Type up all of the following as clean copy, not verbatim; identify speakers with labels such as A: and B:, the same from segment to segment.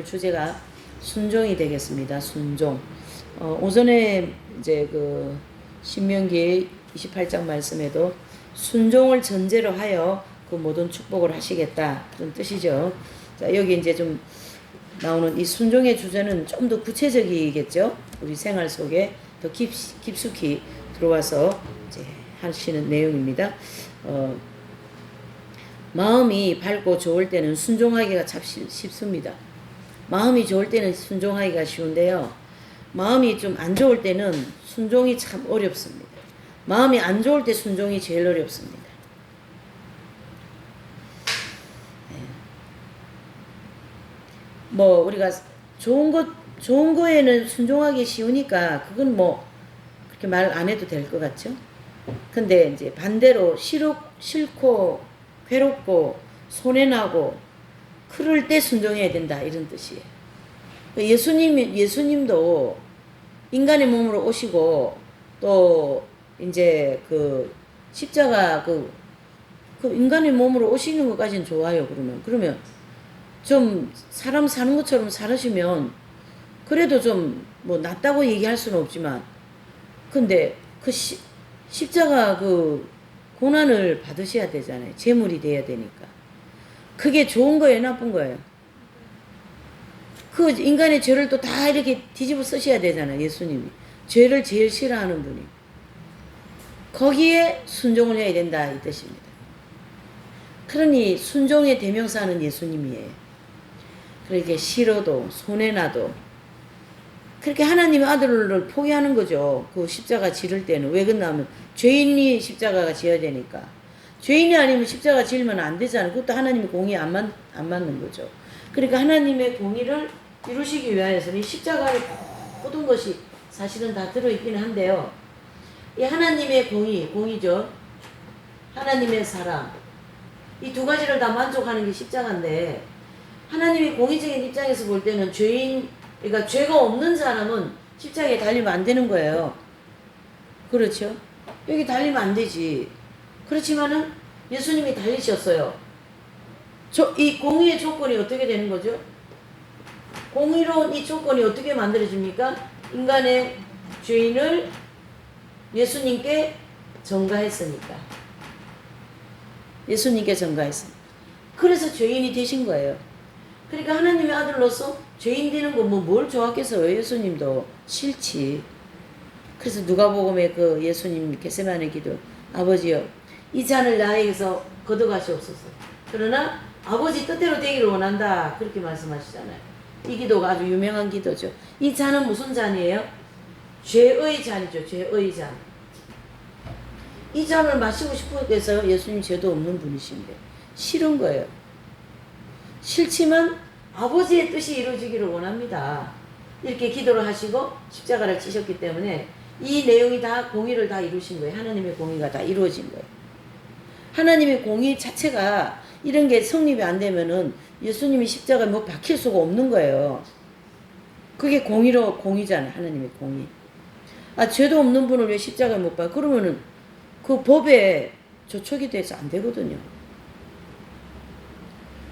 A: 주제가 순종이 되겠습니다. 순종. 오전에 이제 그 신명기 28장 말씀에도 순종을 전제로 하여 그 모든 축복을 하시겠다 그런 뜻이죠. 자, 여기 이제 좀 나오는 이 순종의 주제는 좀 더 구체적이겠죠. 우리 생활 속에 더 깊숙이 들어와서 이제 하시는 내용입니다. 마음이 밝고 좋을 때는 순종하기가 참 쉽습니다. 마음이 좋을 때는 순종하기가 쉬운데요. 마음이 좀 안 좋을 때는 순종이 참 어렵습니다. 마음이 안 좋을 때 순종이 제일 어렵습니다. 뭐 우리가 좋은 거에는 순종하기 쉬우니까 그건 뭐 그렇게 말 안 해도 될 것 같죠. 근데 이제 반대로 싫고 괴롭고 손해나고 그럴 때 순종해야 된다 이런 뜻이에요. 예수님도 인간의 몸으로 오시고 또 이제 그 십자가 그 인간의 몸으로 오시는 것까지는 좋아요. 그러면 좀 사람 사는 것처럼 살으시면 그래도 좀 뭐 낫다고 얘기할 수는 없지만 근데 그 십자가 그 고난을 받으셔야 되잖아요. 제물이 돼야 되니까. 그게 좋은 거예요, 나쁜 거예요? 그 인간의 죄를 또 다 이렇게 뒤집어 쓰셔야 되잖아요, 예수님이. 죄를 제일 싫어하는 분이. 거기에 순종을 해야 된다, 이 뜻입니다. 그러니 순종의 대명사는 예수님이에요. 그렇게 싫어도, 손해나도. 그렇게 하나님의 아들을 포기하는 거죠. 그 십자가 지를 때는. 왜 그러냐면, 죄인이 십자가가 지어야 되니까. 죄인이 아니면 십자가 지으면 안 되잖아요. 그것도 하나님의 공의 안 맞는 거죠. 그러니까 하나님의 공의를 이루시기 위하여서는 이 십자가의 모든 것이 사실은 다 들어있기는 한데요. 이 하나님의 공의죠. 하나님의 사랑. 이 두 가지를 다 만족하는 게 십자가인데 하나님의 공의적인 입장에서 볼 때는 그러니까 죄가 없는 사람은 십자가에 달리면 안 되는 거예요. 그렇죠? 여기 달리면 안 되지. 그렇지만은 예수님이 달리셨어요. 이 공의의 조건이 어떻게 되는 거죠? 공의로운 이 조건이 어떻게 만들어집니까? 인간의 죄인을 예수님께 전가했으니까. 예수님께 전가했으니까. 그래서 죄인이 되신 거예요. 그러니까 하나님의 아들로서 죄인 되는 거 뭘 좋아하겠어요? 예수님도 싫지. 그래서 누가복음에 그 예수님 겟세마네 기도, 아버지여 이 잔을 나에게서 걷어가시옵소서. 그러나 아버지 뜻대로 되기를 원한다. 그렇게 말씀하시잖아요. 이 기도가 아주 유명한 기도죠. 이 잔은 무슨 잔이에요? 죄의 잔이죠. 죄의 잔. 이 잔을 마시고 싶어서 예수님 죄도 없는 분이신데 싫은 거예요. 싫지만 아버지의 뜻이 이루어지기를 원합니다. 이렇게 기도를 하시고 십자가를 지셨기 때문에 이 내용이 다 공의를 다 이루신 거예요. 하나님의 공의가 다 이루어진 거예요. 하나님의 공의 자체가 이런 게 성립이 안 되면은 예수님이 십자가에 뭐 박힐 수가 없는 거예요. 그게 공의잖아요. 하나님의 공의. 죄도 없는 분을 왜 십자가에 못 박아? 그러면은 그 법에 저촉이 돼서 안 되거든요.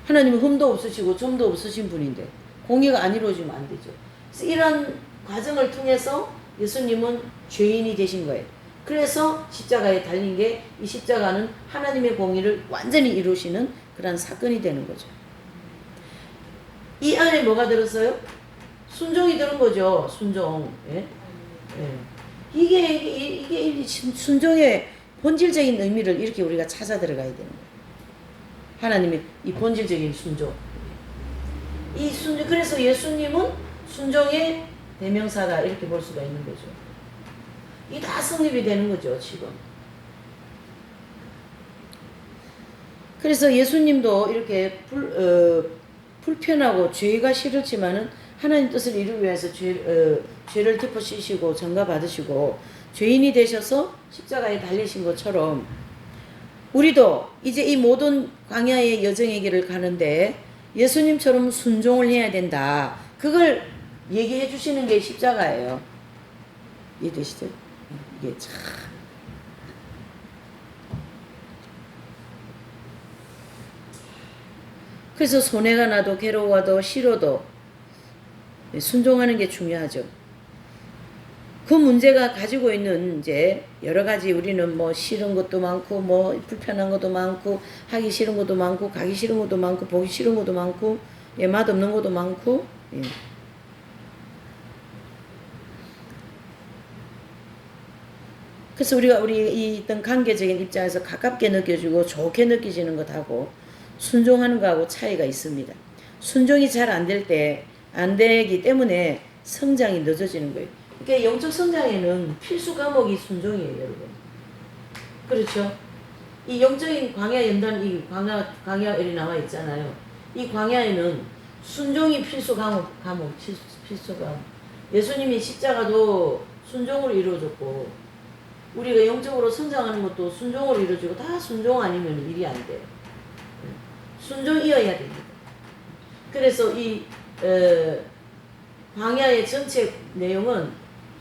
A: 하나님은 흠도 없으시고 점도 없으신 분인데 공의가 안 이루어지면 안 되죠. 그래서 이런 과정을 통해서 예수님은 죄인이 되신 거예요. 그래서 십자가에 달린 게 이 십자가는 하나님의 공의를 완전히 이루시는 그런 사건이 되는 거죠. 이 안에 뭐가 들었어요? 순종이 들은 거죠. 순종. 예? 예. 이게 순종의 본질적인 의미를 이렇게 우리가 찾아 들어가야 되는 거예요. 하나님의 이 본질적인 순종. 이 순종, 그래서 예수님은 순종의 대명사다 이렇게 볼 수가 있는 거죠. 이게 다 성립이 되는 거죠, 지금. 그래서 예수님도 이렇게 불편하고 죄가 싫었지만은 하나님 뜻을 이루기 위해서 죄를 덮어 씌시고 전가 받으시고 죄인이 되셔서 십자가에 달리신 것처럼 우리도 이제 이 모든 광야의 여정의 길을 가는데 예수님처럼 순종을 해야 된다. 그걸 얘기해 주시는 게 십자가예요. 이해되시죠? 이게 참. 그래서 손해가 나도 괴로워도 싫어도 순종하는 게 중요하죠. 그 문제가 가지고 있는 이제 여러 가지 우리는 뭐 싫은 것도 많고 뭐 불편한 것도 많고 하기 싫은 것도 많고 가기 싫은 것도 많고 보기 싫은 것도 많고 예, 맛없는 것도 많고 예. 그래서 우리가 우리 어떤 관계적인 입장에서 가깝게 느껴지고 좋게 느껴지는 것하고 순종하는 것하고 차이가 있습니다. 순종이 잘 안 될 때 안 되기 때문에 성장이 늦어지는 거예요. 그러니까 영적 성장에는 필수 과목이 순종이에요, 여러분. 그렇죠? 이 영적인 광야 연단, 이 광야엘이 나와 있잖아요. 이 광야에는 순종이 필수 과목, 필수 과목. 예수님이 십자가도 순종으로 이루어졌고, 우리가 영적으로 성장하는 것도 순종으로 이루어지고, 다 순종 아니면 일이 안 돼요. 순종이어야 됩니다. 그래서 이 광야의 전체 내용은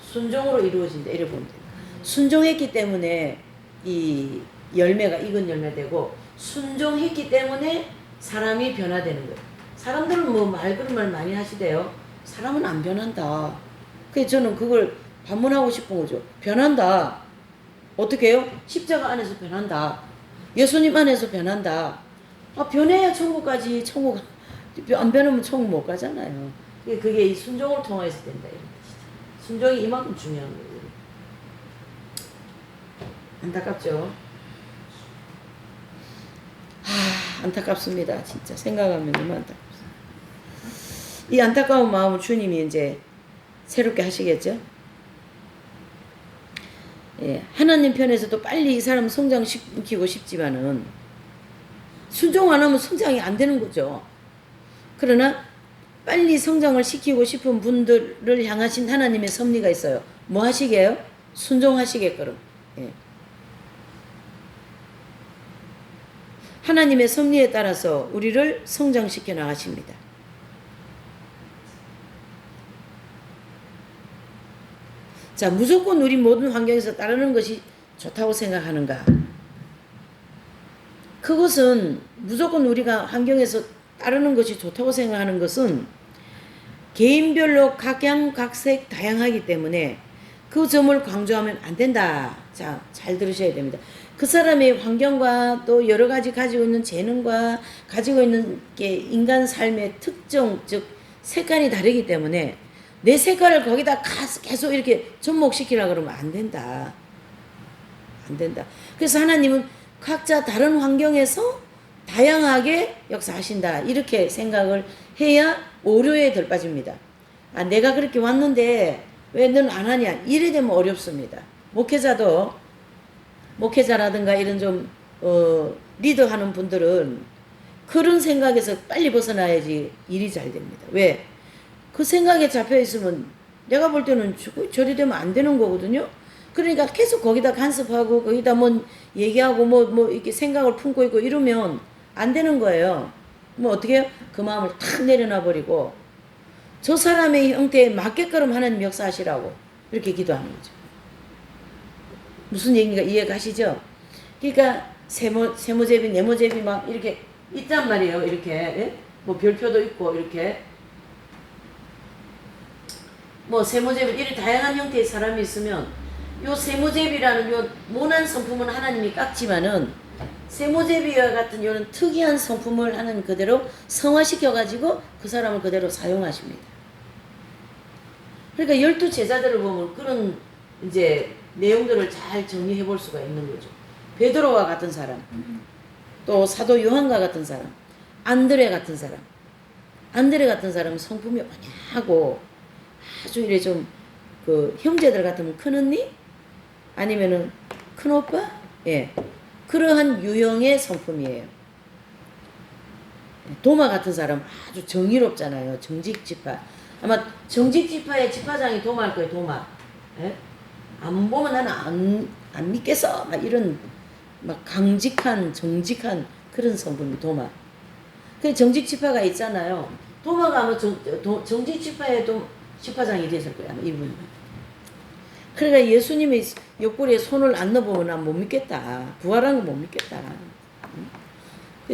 A: 순종으로 이루어진다. 이렇게 보면 돼요. 순종했기 때문에 이 열매가 익은 열매되고 순종했기 때문에 사람이 변화되는 거예요. 사람들은 뭐 그런 말 많이 하시대요. 사람은 안 변한다. 그래서 저는 그걸 반문하고 싶은 거죠. 변한다. 어떻게 해요? 십자가 안에서 변한다. 예수님 안에서 변한다. 변해야 천국까지 천국 안 변하면 천국 못 가잖아요. 그게 이 순종을 통해서 된다. 이런 뜻이죠. 순종이 이만큼 중요한 거예요. 안타깝죠? 안타깝습니다. 진짜 생각하면 너무 안타깝습니다. 이 안타까운 마음을 주님이 이제 새롭게 하시겠죠? 예, 하나님 편에서도 빨리 이 사람 성장시키고 싶지만은 순종 안 하면 성장이 안 되는 거죠. 그러나 빨리 성장을 시키고 싶은 분들을 향하신 하나님의 섭리가 있어요. 뭐 하시게요? 순종하시게끔. 예. 하나님의 섭리에 따라서 우리를 성장시켜 나가십니다. 자, 무조건 우리 모든 환경에서 따르는 것이 좋다고 생각하는가? 그것은 무조건 우리가 환경에서 따르는 것이 좋다고 생각하는 것은 개인별로 각양각색 다양하기 때문에 그 점을 강조하면 안 된다. 자, 잘 들으셔야 됩니다. 그 사람의 환경과 또 여러 가지 가지고 있는 재능과 가지고 있는 게 인간 삶의 특정, 즉 색깔이 다르기 때문에 내 색깔을 거기다 계속 이렇게 접목시키려고 그러면 안 된다. 안 된다. 그래서 하나님은 각자 다른 환경에서 다양하게 역사하신다. 이렇게 생각을 해야 오류에 덜 빠집니다. 내가 그렇게 왔는데 왜 너는 안 하냐? 이래 되면 어렵습니다. 목회자라든가 이런 좀 리더하는 분들은 그런 생각에서 빨리 벗어나야지 일이 잘 됩니다. 왜? 그 생각에 잡혀 있으면 내가 볼 때는 저리 되면 안 되는 거거든요. 그러니까 계속 거기다 간섭하고 거기다 뭐 얘기하고 뭐 이렇게 생각을 품고 있고 이러면 안 되는 거예요. 뭐 어떻게 해요? 그 마음을 탁 내려놔 버리고 저 사람의 형태에 맞게끔 하나님 역사하시라고 이렇게 기도하는 거죠. 무슨 얘기인가 이해가시죠? 그러니까 세모제비 네모제비 막 이렇게 있단 말이에요. 이렇게 예? 뭐 별표도 있고 이렇게 뭐 세모제비 이런 다양한 형태의 사람이 있으면 요 세모제비라는 요 모난 성품은 하나님이 깎지만은 세모제비와 같은 요런 특이한 성품을 하나님 그대로 성화시켜 가지고 그 사람을 그대로 사용하십니다. 그러니까 12 제자들을 보면 그런 이제 내용들을 잘 정리해 볼 수가 있는 거죠. 베드로와 같은 사람, 또 사도 요한과 같은 사람, 안드레 같은 사람. 안드레 같은 사람은 성품이 온유하고 아주 이래 좀 그 형제들 같으면 큰언니 아니면은 큰오빠, 예, 그러한 유형의 성품이에요. 도마 같은 사람 아주 정의롭잖아요. 정직지파. 아마 정직지파의 지파장이 도마일 거예요. 도마. 예? 안 보면 나는 안 믿겠어. 막 이런 막 강직한 정직한 그런 성품이 도마. 그 정직지파가 있잖아요. 도마가 아마 정직지파의 지파장이 됐을 거야. 이분. 그러니까 예수님의 옆구리에 손을 안 넣어보면 난 못 믿겠다. 부활한 거 못 믿겠다.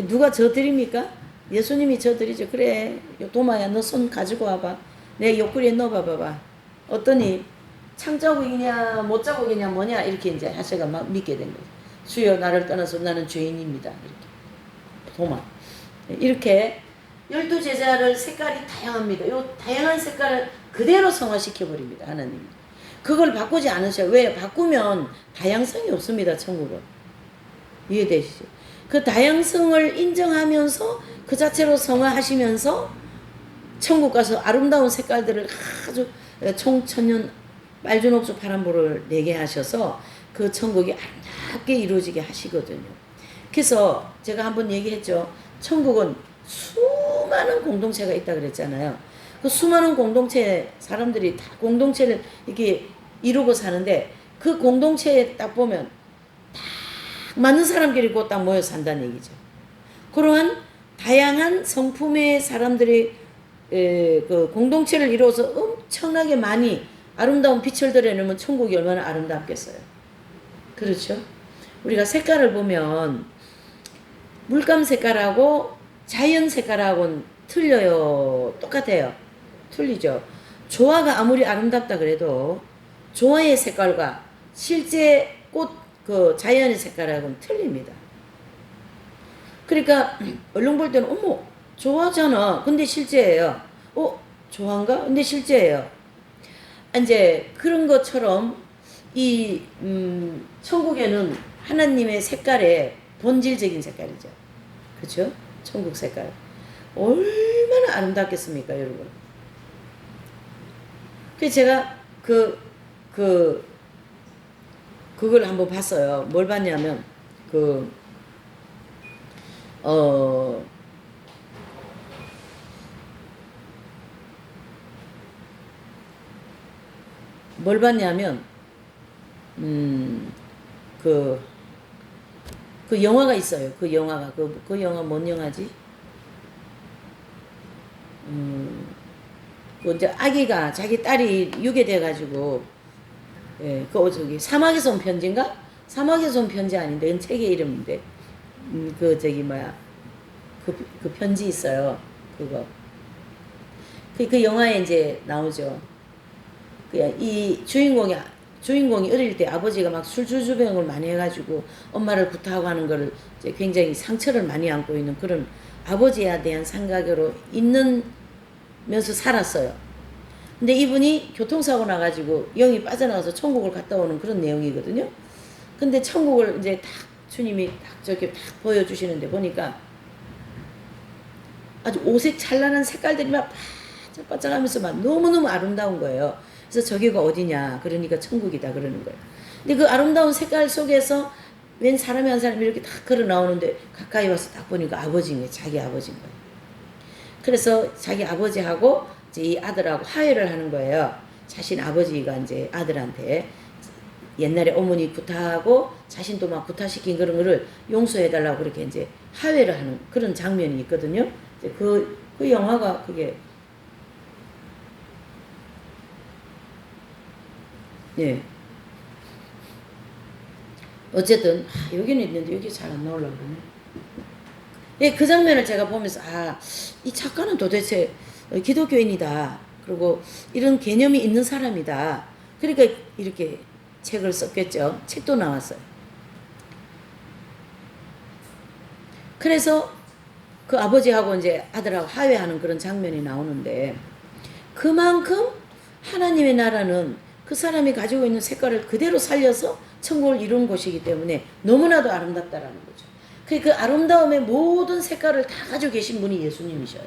A: 누가 저 드립니까? 예수님이 저 드리죠. 그래, 도마야, 너 손 가지고 와봐. 내 옆구리에 넣어봐봐. 어떠니? 창자국이냐 못자국이냐 뭐냐 이렇게 이제 하세가 막 믿게 된 거죠. 주여 나를 떠나서 나는 죄인입니다. 이렇게 도마. 이렇게 12제자를 색깔이 다양합니다. 이 다양한 색깔을 그대로 성화시켜 버립니다. 하나님. 그걸 바꾸지 않으셔요. 왜? 바꾸면 다양성이 없습니다. 천국은. 이해되시죠? 그 다양성을 인정하면서 그 자체로 성화하시면서 천국 가서 아름다운 색깔들을 아주 총천년 빨주녹주 파란보를 내게 하셔서 그 천국이 아름답게 이루어지게 하시거든요. 그래서 제가 한번 얘기했죠. 천국은 수많은 공동체가 있다 그랬잖아요. 그 수많은 공동체 사람들이 다 공동체를 이렇게 이루고 사는데 그 공동체에 딱 보면 딱 맞는 사람끼리 곧 딱 모여 산다는 얘기죠. 그러한 다양한 성품의 사람들이 그 공동체를 이루어서 엄청나게 많이 아름다운 빛을 드러내면 천국이 얼마나 아름답겠어요. 그렇죠? 우리가 색깔을 보면 물감 색깔하고 자연 색깔하고는 틀려요. 똑같아요. 틀리죠. 조화가 아무리 아름답다 그래도 조화의 색깔과 실제 꽃 그 자연의 색깔하고는 틀립니다. 그러니까 얼른 볼 때는 어머 조화잖아. 근데 실제예요. 조화인가? 근데 실제예요. 이제 그런 것처럼 이 천국에는 하나님의 색깔의 본질적인 색깔이죠. 그렇죠? 천국 색깔. 얼마나 아름답겠습니까, 여러분? 그래서 제가 그걸 한번 봤어요. 뭘 봤냐면 뭘 봤냐면 그 영화가 있어요. 그 영화가 그 영화 뭔 영화지? 이제 아기가 자기 딸이 유괴돼 가지고 저기 사막에서 온 편지인가? 사막에서 온 편지 아닌데 그 책의 이름인데 그 편지 있어요. 그거 그 영화에 이제 나오죠. 이 주인공이 어릴 때 아버지가 막 술주주병을 많이 해가지고 엄마를 구타하고 하는 거를 이제 굉장히 상처를 많이 안고 있는 그런 아버지에 대한 생각으로 있는면서 살았어요. 근데 이분이 교통사고 나가지고 영이 빠져나가서 천국을 갔다 오는 그런 내용이거든요. 근데 천국을 이제 딱 주님이 딱 저렇게 딱 보여주시는데 보니까 아주 오색 찬란한 색깔들이 막 반짝반짝하면서 막 너무너무 아름다운 거예요. 그래서 저기가 어디냐 그러니까 천국이다 그러는 거예요. 근데 그 아름다운 색깔 속에서 웬 사람이 한 사람이 이렇게 딱 걸어 나오는데 가까이 와서 딱 보니까 아버지인 거예요. 자기 아버지인 거예요. 그래서 자기 아버지하고 이제 이 아들하고 화해를 하는 거예요. 자신 아버지가 이제 아들한테 옛날에 어머니 구타하고 자신도 막 구타시킨 그런 거를 용서해달라고 그렇게 이제 화해를 하는 그런 장면이 있거든요. 이제 그 영화가 그게 네. 어쨌든 여기는 있는데 여기 잘 안 나오려고 그러네. 예, 그 장면을 제가 보면서 이 작가는 도대체 기독교인이다. 그리고 이런 개념이 있는 사람이다. 그러니까 이렇게 책을 썼겠죠. 책도 나왔어요. 그래서 그 아버지하고 이제 아들하고 화해하는 그런 장면이 나오는데 그만큼 하나님의 나라는 그 사람이 가지고 있는 색깔을 그대로 살려서 천국을 이룬 곳이기 때문에 너무나도 아름답다라는 거죠. 그 아름다움의 모든 색깔을 다 가지고 계신 분이 예수님이셔요.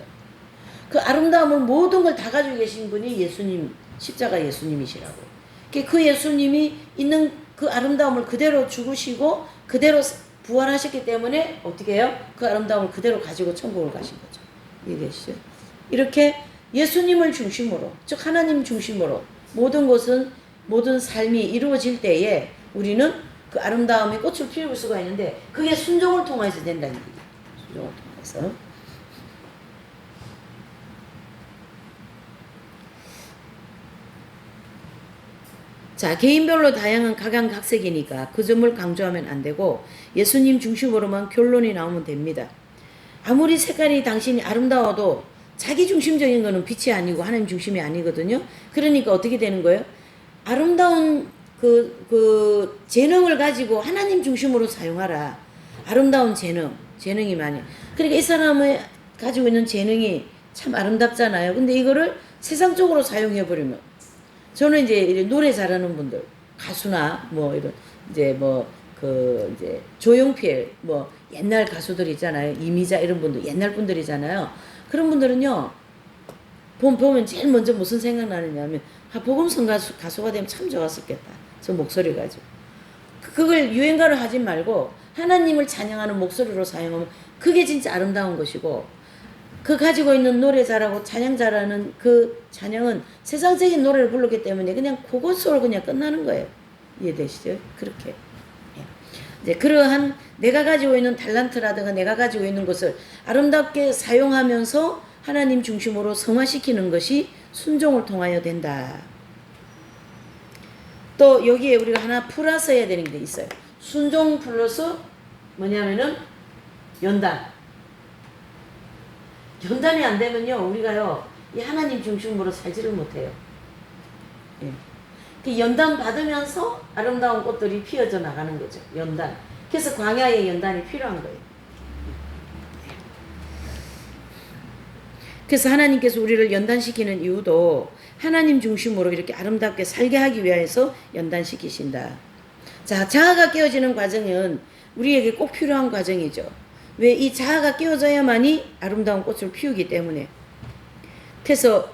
A: 그 아름다움을 모든 걸 다 가지고 계신 분이 예수님, 십자가 예수님이시라고. 그 예수님이 있는 그 아름다움을 그대로 죽으시고 그대로 부활하셨기 때문에 어떻게 해요? 그 아름다움을 그대로 가지고 천국을 가신 거죠. 이해되시죠? 이렇게 예수님을 중심으로, 즉 하나님 중심으로 모든 것은 모든 삶이 이루어질 때에 우리는 그 아름다움의 꽃을 피울 수가 있는데 그게 순종을 통해서 된다는 얘기예요. 순종을 통해서. 자, 개인별로 다양한 각양각색이니까 그 점을 강조하면 안 되고 예수님 중심으로만 결론이 나오면 됩니다. 아무리 색깔이 당신이 아름다워도 자기 중심적인 거는 빛이 아니고 하나님 중심이 아니거든요. 그러니까 어떻게 되는 거예요? 아름다운 그 재능을 가지고 하나님 중심으로 사용하라. 아름다운 재능이 많이. 그러니까 이 사람의 가지고 있는 재능이 참 아름답잖아요. 근데 이거를 세상적으로 사용해버리면, 저는 이제 노래 잘하는 분들, 가수나 뭐 이런 이제 뭐 이제 조용필 뭐 옛날 가수들 있잖아요. 이미자 이런 분들 옛날 분들이잖아요. 그런 분들은요, 보면 제일 먼저 무슨 생각나느냐 하면, 복음성 가수가 되면 참 좋았었겠다. 저 목소리 가지고. 그걸 유행가를 하지 말고 하나님을 찬양하는 목소리로 사용하면 그게 진짜 아름다운 것이고, 그 가지고 있는 노래 잘하고 찬양 잘하는 그 찬양은 세상적인 노래를 부르기 때문에 그냥 그것으로 그냥 끝나는 거예요. 이해되시죠? 그렇게. 이제 그러한 내가 가지고 있는 탤런트라든가 내가 가지고 있는 것을 아름답게 사용하면서 하나님 중심으로 성화시키는 것이 순종을 통하여 된다. 또 여기에 우리가 하나 플러스 해야 되는 게 있어요. 순종 플러스 뭐냐면은 연단. 연단이 안 되면요, 우리가요, 이 하나님 중심으로 살지를 못해요. 예. 그 연단 받으면서 아름다운 꽃들이 피어져 나가는 거죠. 연단. 그래서 광야의 연단이 필요한 거예요. 그래서 하나님께서 우리를 연단시키는 이유도 하나님 중심으로 이렇게 아름답게 살게 하기 위해서 연단시키신다. 자, 자아가 깨어지는 과정은 우리에게 꼭 필요한 과정이죠. 왜? 이 자아가 깨어져야만이 아름다운 꽃을 피우기 때문에. 그래서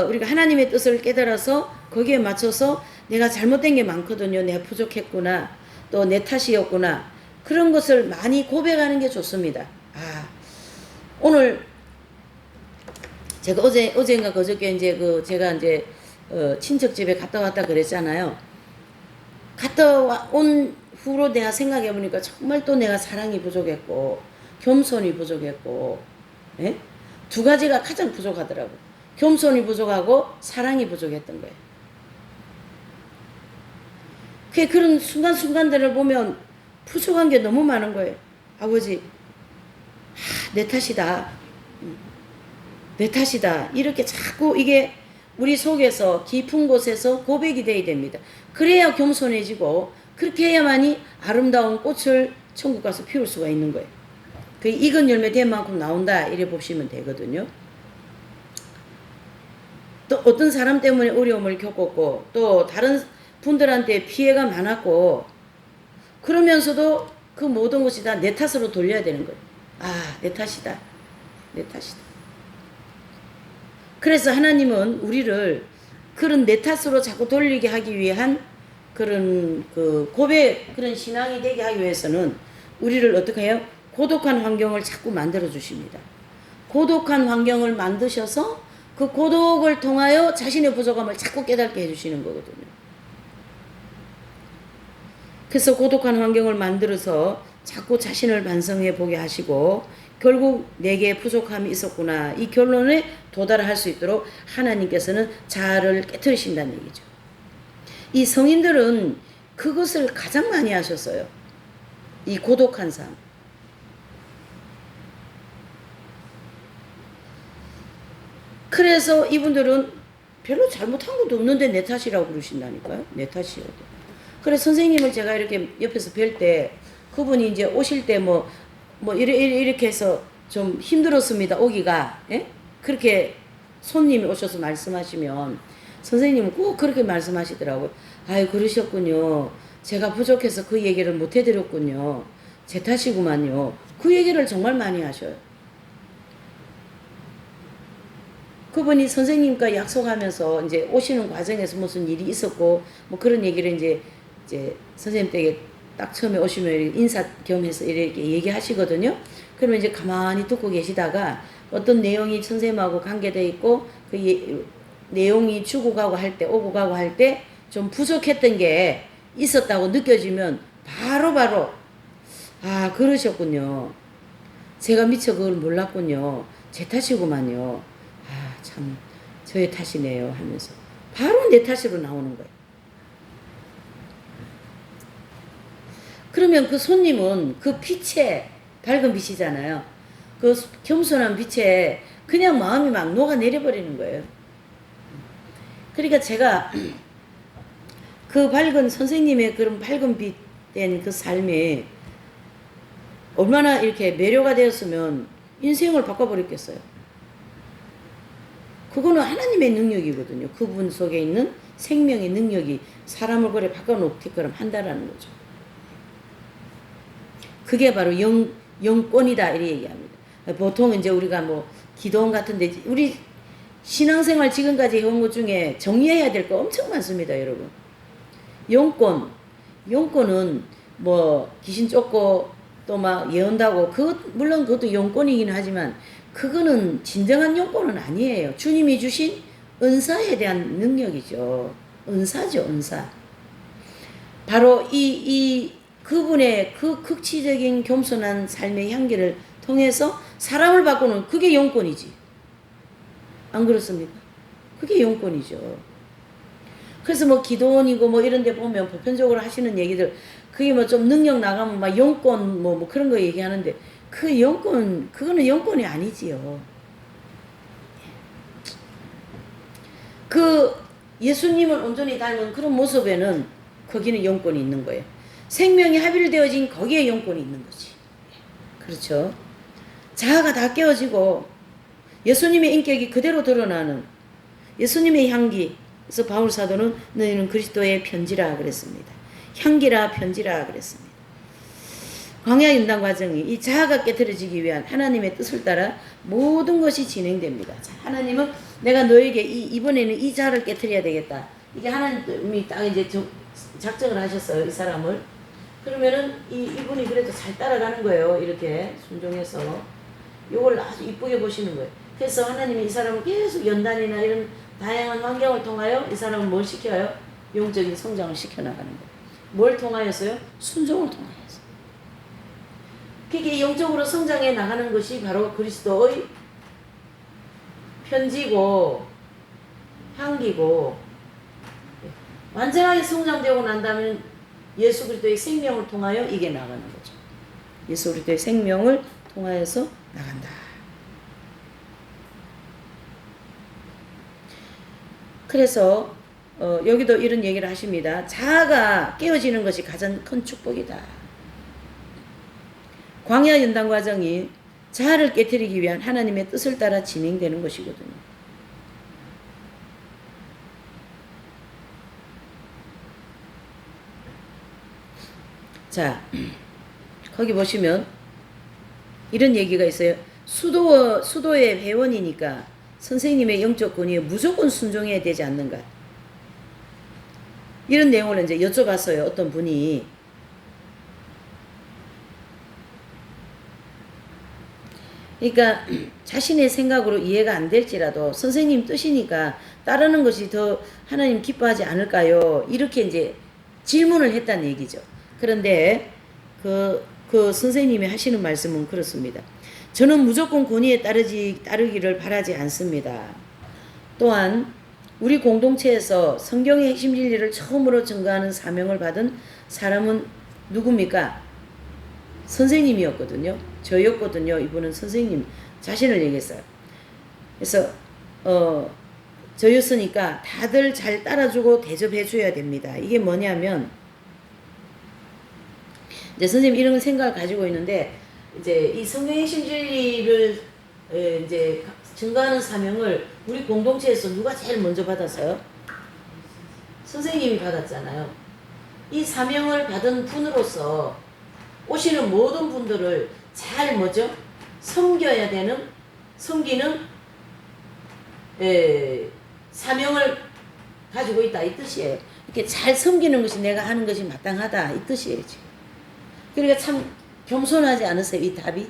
A: 우리가 하나님의 뜻을 깨달아서 거기에 맞춰서 내가 잘못된 게 많거든요. 내가 부족했구나. 또 내 탓이었구나. 그런 것을 많이 고백하는 게 좋습니다. 오늘 제가 어제인가 그저께 이제 제가 이제 친척 집에 갔다 왔다 그랬잖아요. 갔다 온 후로 내가 생각해 보니까 정말 또 내가 사랑이 부족했고 겸손이 부족했고, 예? 두 가지가 가장 부족하더라고. 겸손이 부족하고 사랑이 부족했던 거예요. 그런 순간순간들을 보면 부족한 게 너무 많은 거예요. 아버지, 내 탓이다. 내 탓이다. 이렇게 자꾸 이게 우리 속에서 깊은 곳에서 고백이 돼야 됩니다. 그래야 겸손해지고 그렇게 해야만이 아름다운 꽃을 천국 가서 피울 수가 있는 거예요. 그 익은 열매 된 만큼 나온다 이래 보시면 되거든요. 또 어떤 사람 때문에 어려움을 겪었고 또 다른 분들한테 피해가 많았고 그러면서도 그 모든 것이 다 내 탓으로 돌려야 되는 거예요. 내 탓이다. 내 탓이다. 그래서 하나님은 우리를 그런 내 탓으로 자꾸 돌리게 하기 위한 그런 고백, 그런 신앙이 되게 하기 위해서는 우리를 어떻게 해요? 고독한 환경을 자꾸 만들어 주십니다. 고독한 환경을 만드셔서 그 고독을 통하여 자신의 부족함을 자꾸 깨닫게 해주시는 거거든요. 그래서 고독한 환경을 만들어서 자꾸 자신을 반성해 보게 하시고 결국 내게 부족함이 있었구나 이 결론에 도달할 수 있도록 하나님께서는 자아를 깨트리신다는 얘기죠. 이 성인들은 그것을 가장 많이 하셨어요. 이 고독한 삶. 그래서 이분들은 별로 잘못한 것도 없는데 내 탓이라고 그러신다니까요. 내 탓이어도. 그래서 선생님을 제가 이렇게 옆에서 뵐 때 그분이 이제 오실 때 이렇게 해서 좀 힘들었습니다. 오기가. 예? 그렇게 손님이 오셔서 말씀하시면 선생님은 꼭 그렇게 말씀하시더라고요. 그러셨군요. 제가 부족해서 그 얘기를 못 해드렸군요. 제 탓이구만요. 그 얘기를 정말 많이 하셔요. 그분이 선생님과 약속하면서 이제 오시는 과정에서 무슨 일이 있었고 그런 얘기를 이제 선생님 댁에 딱 처음에 오시면 인사 겸해서 이렇게 얘기하시거든요. 그러면 이제 가만히 듣고 계시다가 어떤 내용이 선생님하고 관계되어 있고 내용이 오고 가고 할 때 좀 부족했던 게 있었다고 느껴지면 바로 그러셨군요. 제가 미처 그걸 몰랐군요. 제 탓이구만요. 참 저의 탓이네요 하면서 바로 내 탓으로 나오는 거예요. 그러면 그 손님은 그 빛에 밝은 빛이잖아요. 그 겸손한 빛에 그냥 마음이 막 녹아내려 버리는 거예요. 그러니까 제가 그 밝은 선생님의 그런 밝은 빛된 그 삶에 얼마나 이렇게 매료가 되었으면 인생을 바꿔버렸겠어요. 그거는 하나님의 능력이거든요. 그분 속에 있는 생명의 능력이 사람을 그래 바꿔놓게끔 한다라는 거죠. 그게 바로 영권이다 이렇게 얘기합니다. 보통 이제 우리가 뭐 기도원 같은데 우리 신앙생활 지금까지 해온 것 중에 정리해야 될 거 엄청 많습니다, 여러분. 영권은 뭐 귀신 쫓고 또 막 예언다고 물론 그것도 영권이긴 하지만 그거는 진정한 영권은 아니에요. 주님이 주신 은사에 대한 능력이죠. 은사죠, 은사. 바로 그분의 그 극치적인 겸손한 삶의 향기를 통해서 사람을 바꾸는 그게 영권이지. 안 그렇습니까? 그게 영권이죠. 그래서 뭐 기도원이고 뭐 이런 데 보면 보편적으로 하시는 얘기들, 그게 뭐 좀 능력 나가면 막 영권 뭐 그런 거 얘기하는데, 그거는 영권이 아니지요. 그 예수님을 온전히 닮은 그런 모습에는 거기는 영권이 있는 거예요. 생명이 합일되어진 거기에 영권이 있는 거지. 그렇죠. 자아가 다 깨어지고 예수님의 인격이 그대로 드러나는 예수님의 향기. 그래서 바울 사도는 너희는 그리스도의 편지라 그랬습니다. 향기라 편지라 그랬습니다. 광야 연단 과정이 이 자아가 깨트려지기 위한 하나님의 뜻을 따라 모든 것이 진행됩니다. 자, 하나님은 내가 너에게 이번에는 이 자아를 깨트려야 되겠다. 이게 하나님이 딱 이제 작정을 하셨어요, 이 사람을. 그러면은 이분이 그래도 잘 따라가는 거예요. 이렇게 순종해서 요걸 아주 이쁘게 보시는 거예요. 그래서 하나님이 이 사람을 계속 연단이나 이런 다양한 환경을 통하여 이 사람을 뭘 시켜요? 영적인 성장을 시켜나가는 거예요. 뭘 통하여서요? 순종을 통하여서. 그게 영적으로 성장해 나가는 것이 바로 그리스도의 편지고 향기고, 완전하게 성장되고 난다면 예수 그리스도의 생명을 통하여 이게 나가는 거죠. 예수 그리스도의 생명을 통하여서 나간다. 그래서 여기도 이런 얘기를 하십니다. 자아가 깨어지는 것이 가장 큰 축복이다. 광야 연단 과정이 자아를 깨트리기 위한 하나님의 뜻을 따라 진행되는 것이거든요. 자, 거기 보시면 이런 얘기가 있어요. 수도의 회원이니까 선생님의 영적 권위에 무조건 순종해야 되지 않는가. 이런 내용을 이제 여쭤봤어요. 어떤 분이. 그러니까 자신의 생각으로 이해가 안 될지라도 선생님 뜻이니까 따르는 것이 더 하나님 기뻐하지 않을까요? 이렇게 이제 질문을 했다는 얘기죠. 그런데 그 선생님이 하시는 말씀은 그렇습니다. 저는 무조건 권위에 따르기를 바라지 않습니다. 또한 우리 공동체에서 성경의 핵심 진리를 처음으로 증거하는 사명을 받은 사람은 누굽니까? 선생님이었거든요. 저였거든요. 이분은 선생님 자신을 얘기했어요. 그래서 저였으니까 다들 잘 따라주고 대접해줘야 됩니다. 이게 뭐냐면, 이제 선생님 이런 생각을 가지고 있는데, 이제 이 성경의 핵심 진리를 이제 증거하는 사명을 우리 공동체에서 누가 제일 먼저 받았어요? 선생님이 받았잖아요. 이 사명을 받은 분으로서 오시는 모든 분들을 잘 뭐죠? 섬기는 사명을 가지고 있다 이 뜻이에요. 이렇게 잘 섬기는 것이 내가 하는 것이 마땅하다 이 뜻이에요. 지금. 그러니까 참 겸손하지 않으세요, 이 답이?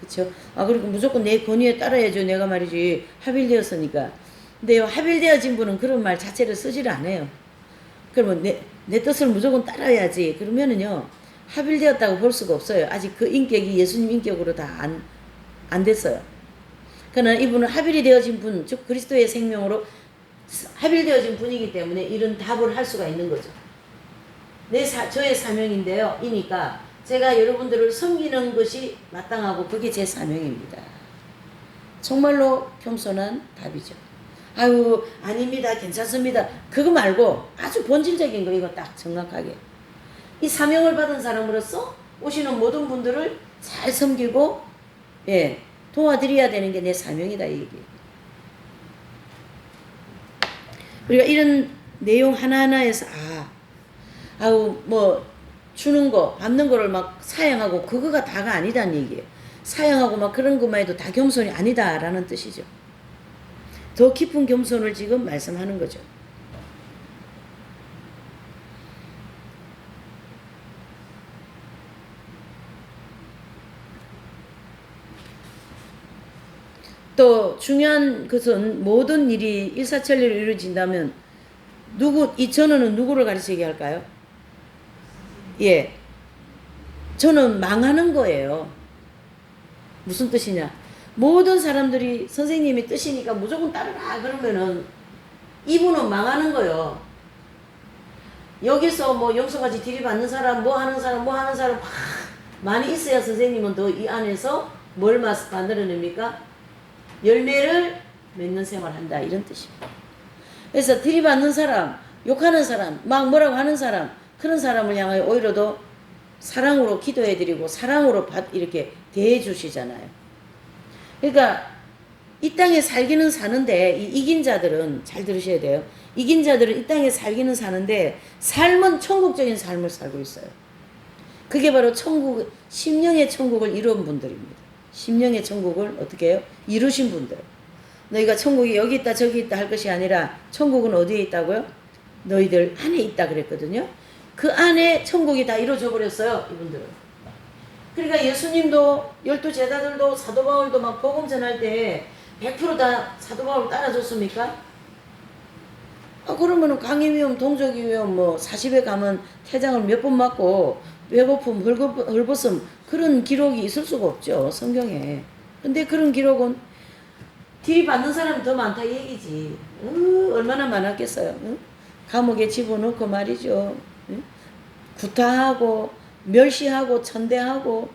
A: 그쵸? 그리고 무조건 내 권위에 따라야죠. 내가 말이지 합일되었으니까. 근데 합일되어진 분은 그런 말 자체를 쓰지를 않아요. 그러면 내 뜻을 무조건 따라야지. 그러면은요, 합일되었다고 볼 수가 없어요. 아직 그 인격이 예수님 인격으로 다 안 됐어요. 그러나 이분은 합일이 되어진 분, 즉 그리스도의 생명으로 합일되어진 분이기 때문에 이런 답을 할 수가 있는 거죠. 저의 사명인데요. 이니까 제가 여러분들을 섬기는 것이 마땅하고 그게 제 사명입니다. 정말로 겸손한 답이죠. 아유, 아닙니다. 괜찮습니다. 그거 말고 아주 본질적인 거 이거 딱 정확하게. 이 사명을 받은 사람으로서 오시는 모든 분들을 잘 섬기고 예, 도와드려야 되는 게 내 사명이다 이 얘기. 우리가 이런 내용 하나하나에서 아우 뭐 주는 거, 받는 거를 막 사양하고 그거가 다가 아니다는 얘기예요. 사양하고 막 그런 것만 해도 다 겸손이 아니다라는 뜻이죠. 더 깊은 겸손을 지금 말씀하는 거죠. 또 중요한 것은 모든 일이 일사천리로 이루어진다면 이 전어는 누구를 가르쳐 얘기할까요? 예, 저는 망하는 거예요. 무슨 뜻이냐? 모든 사람들이 선생님이 뜻이니까 무조건 따르라 그러면은 이분은 망하는 거예요. 여기서 뭐 염소같이 들이받는 사람, 뭐 하는 사람 막 많이 있어야 선생님은 더 이 안에서 뭘 만들어냅니까? 열매를 맺는 생활한다 이런 뜻입니다. 그래서 들이받는 사람, 욕하는 사람, 막 뭐라고 하는 사람, 그런 사람을 향하여 오히려 더 사랑으로 기도해드리고 사랑으로 이렇게 대해주시잖아요. 그러니까 이 땅에 살기는 사는데 이 이긴 자들은 잘 들으셔야 돼요. 이긴 자들은 이 땅에 살기는 사는데 삶은 천국적인 삶을 살고 있어요. 그게 바로 천국, 심령의 천국을 이룬 분들입니다. 심령의 천국을 어떻게 해요? 이루신 분들. 너희가 천국이 여기 있다 저기 있다 할 것이 아니라 천국은 어디에 있다고요? 너희들 안에 있다 그랬거든요. 그 안에 천국이 다 이루어져 버렸어요. 이분들은. 그러니까 예수님도 12제자들도 사도 바울도 막 복음 전할 때 100%다 사도 바울 따라줬습니까? 그러면은 강의 위험, 동족이 위험, 뭐 40에 가면 태장을 몇 번 맞고 배고픔, 헐벗음 그런 기록이 있을 수가 없죠. 성경에. 근데 그런 기록은 들이받는 사람이 더 많다 이 얘기지. 얼마나 많았겠어요. 감옥에 집어넣고 말이죠. 구타하고 멸시하고 천대하고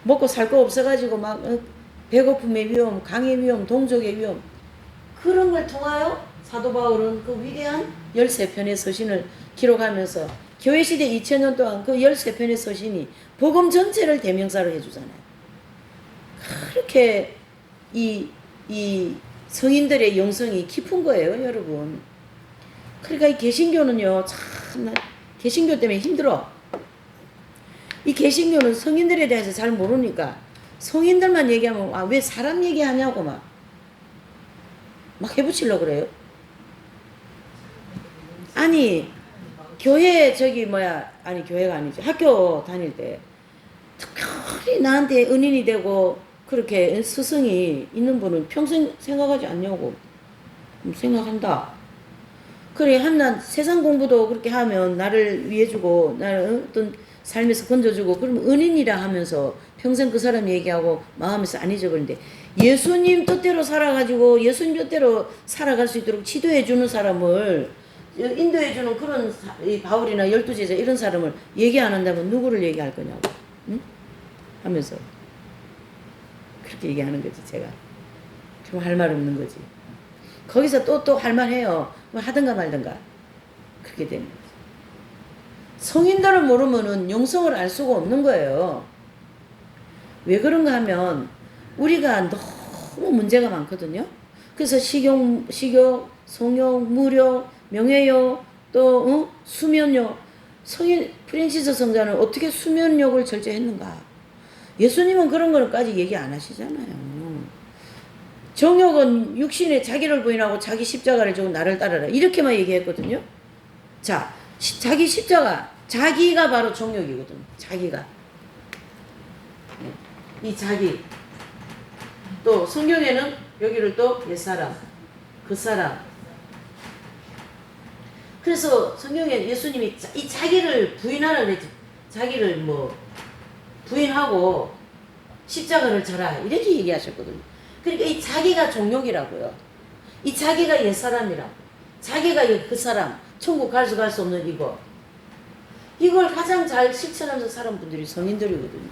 A: 먹고 살 거 없어가지고 막 배고픔의 위험, 강의 위험, 동족의 위험 그런 걸 통하여 사도 바울은 그 위대한 13편의 서신을 기록하면서 교회시대 2000년 동안 그 13편의 서신이 복음 전체를 대명사로 해주잖아요. 그렇게 이 성인들의 영성이 깊은 거예요, 여러분. 그러니까 이 개신교는요, 참 개신교 때문에 힘들어. 이 개신교는 성인들에 대해서 잘 모르니까 성인들만 얘기하면 왜 사람 얘기하냐고 막 해붙이려고 그래요. 아니 교회 교회가 아니지 학교 다닐 때 특별히 나한테 은인이 되고 그렇게 스승이 있는 분은 평생 생각하지 않냐고. 생각한다. 그래 한난 세상 공부도 그렇게 하면 나를 위해주고 나를 어떤 삶에서 건져주고 그러면 은인이라 하면서 평생 그 사람 얘기하고 마음에서 안 잊어버리는데 예수님 뜻대로 살아가지고 예수님 뜻대로 살아갈 수 있도록 지도해주는 사람을 인도해주는 그런 바울이나 12제자 이런 사람을 얘기 안 한다면 누구를 얘기할 거냐고. 응? 하면서 그렇게 얘기하는 거지 제가. 좀 할 말 없는 거지. 거기서 또 할 말 해요. 뭐 하든가 말든가. 그렇게 되는 거지. 성인들을 모르면은 영성을 알 수가 없는 거예요. 왜 그런가 하면 우리가 너무 문제가 많거든요. 그래서 식욕, 성욕, 무력, 명예욕, 또 수면욕. 성인 프랜시스 성자는 어떻게 수면욕을 절제했는가? 예수님은 그런 거는까지 얘기 안 하시잖아요. 정욕은 육신에 자기를 부인하고 자기 십자가를 지고 나를 따르라. 이렇게만 얘기했거든요. 자, 자기 십자가, 자기가 바로 정욕이거든요. 자기가. 이 자기. 또 성경에는 여기를 또 옛사람, 그 사람. 그래서 성경에 예수님이 이 자기를 부인하라 그랬죠. 자기를 부인하고 십자가를 져라. 이렇게 얘기하셨거든요. 그러니까 이 자기가 종욕이라고요. 이 자기가 옛사람이라고. 자기가 그 사람, 천국 갈 수 없는 이걸 가장 잘 실천하면서 사는 분들이 성인들이거든요.